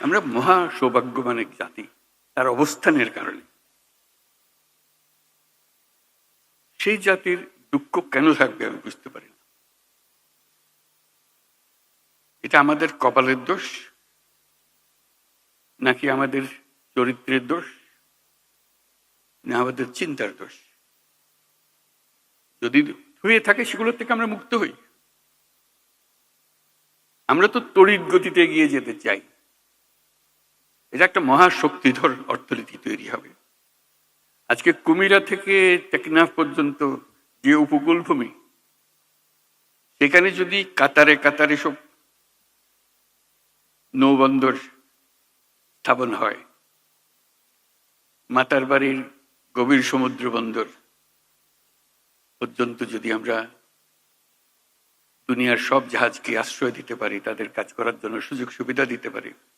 আমরা মহা সৌভাগ্যবান এক জাতি তার অবস্থানের কারণে। সেই জাতির দুঃখ কেন থাকবে আমি বুঝতে পারি না। এটা আমাদের কপালের দোষ নাকি আমাদের চরিত্রের দোষ না আমাদের চিন্তার দোষ? যদি হয়ে থাকে সেগুলোর থেকে আমরা মুক্ত হই। আমরা তো তড়িৎ গতিতে এগিয়ে যেতে চাই। এটা একটা মহাশক্তিধর অর্থনীতি তৈরি হবে। আজকে কুমিরা থেকে টেকনাফ পর্যন্ত যে উপকূল ভূমি, সেখানে যদি কাতারে কাতারে সব নৌবন্দর স্থাপন হয়, মাতার বাড়ির গভীর সমুদ্র বন্দর পর্যন্ত যদি আমরা দুনিয়ার সব জাহাজকে আশ্রয় দিতে পারি, তাদের কাজ করার জন্য সুযোগ সুবিধা দিতে পারি,